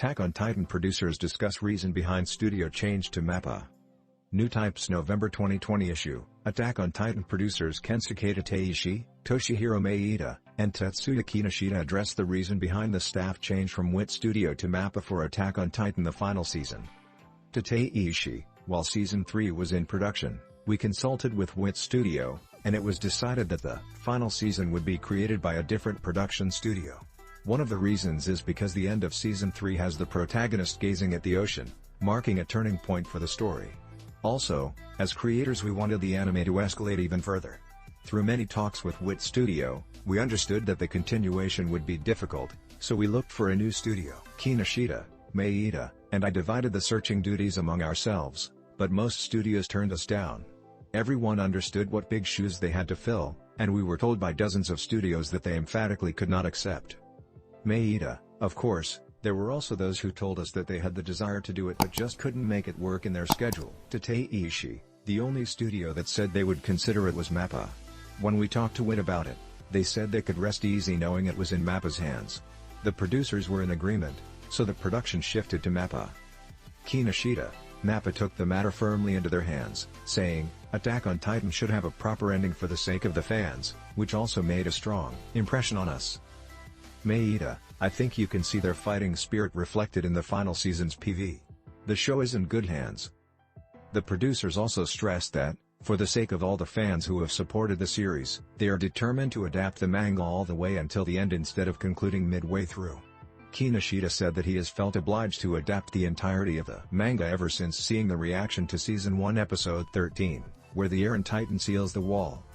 Attack on Titan producers discuss reason behind studio change to MAPPA. Newtype's November 2020 issue, Attack on Titan producers Kensuke Tateishi Toshihiro Maeda and Tetsuya Kinoshita address the reason behind the staff change from Wit Studio to MAPPA for Attack on Titan the final season. Tateishi, while Season 3 was in production, we consulted with Wit Studio, and it was decided that the final season would be created by a different production studio. One of the reasons is because the end of Season 3 has the protagonist gazing at the ocean, marking a turning point for the story. Also, as creators we wanted the anime to escalate even further. Through many talks with Wit Studio, we understood that the continuation would be difficult, so we looked for a new studio. Kinoshita, Maeda, and I divided the searching duties among ourselves, but most studios turned us down. Everyone understood what big shoes they had to fill, and we were told by dozens of studios that they emphatically could not accept. Maeda, of course. There were also those who told us that they had the desire to do it but just couldn't make it work in their schedule. Tateishi, the only studio that said they would consider it was MAPPA. When we talked to Wit about it, they said they could rest easy knowing it was in MAPPA's hands. The producers were in agreement, so the production shifted to MAPPA. Kinoshita, MAPPA took the matter firmly into their hands, saying, Attack on Titan should have a proper ending for the sake of the fans, which also made a strong impression on us. Maeda, I think you can see their fighting spirit reflected in the final season's PV. The show is in good hands. The producers also stressed that, for the sake of all the fans who have supported the series, they are determined to adapt the manga all the way until the end instead of concluding midway through. Kinoshita said that he has felt obliged to adapt the entirety of the manga ever since seeing the reaction to Season 1 Episode 13, where the Iron Titan seals the wall.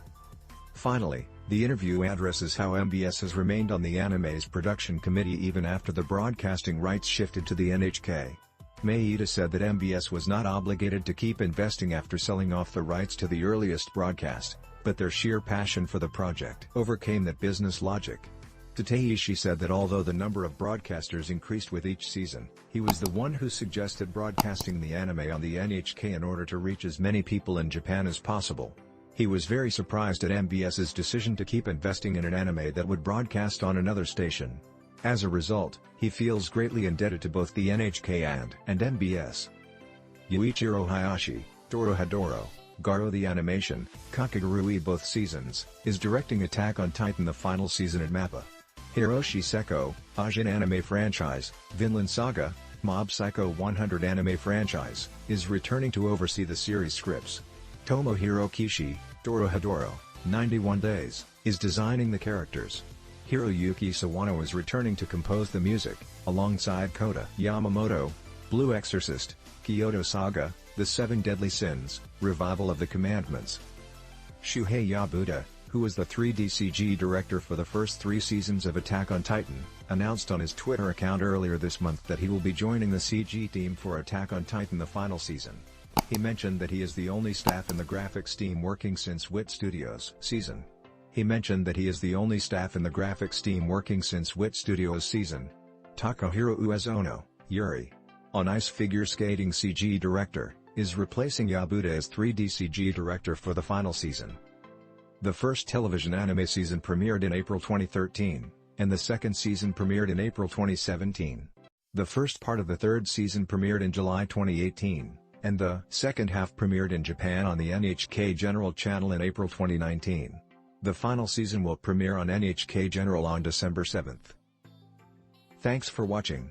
Finally, the interview addresses how MBS has remained on the anime's production committee even after the broadcasting rights shifted to the NHK. Maeda said that MBS was not obligated to keep investing after selling off the rights to the earliest broadcast, but their sheer passion for the project overcame that business logic. Tateishi said that although the number of broadcasters increased with each season, he was the one who suggested broadcasting the anime on the NHK in order to reach as many people in Japan as possible. He was very surprised at MBS's decision to keep investing in an anime that would broadcast on another station. As a result, he feels greatly indebted to both the NHK and MBS. Yuichiro Hayashi, Dorohedoro, Garo the Animation, Kakegurui both seasons, is directing Attack on Titan the final season at MAPPA. Hiroshi Seko, Ajin Anime Franchise, Vinland Saga, Mob Psycho 100 Anime Franchise, is returning to oversee the series scripts. Tomohiro Kishi, Dorohedoro, 91 Days, is designing the characters. Hiroyuki Sawano is returning to compose the music, alongside Kota Yamamoto, Blue Exorcist, Kyoto Saga, The Seven Deadly Sins, Revival of the Commandments. Shuhei Yabuda, who was the 3D CG director for the first 3 seasons of Attack on Titan, announced on his Twitter account earlier this month that he will be joining the CG team for Attack on Titan the final season. He mentioned that he is the only staff in the graphics team working since Wit Studio's season. Takahiro Uezono, Yuri, on ice figure skating CG director, is replacing Yabuda as 3D CG director for the final season. The first television anime season premiered in April 2013, and the second season premiered in April 2017. The first part of the third season premiered in July 2018, and the second half premiered in Japan on the NHK General Channel in April 2019. The final season will premiere on NHK General on December 7th. Thanks for watching.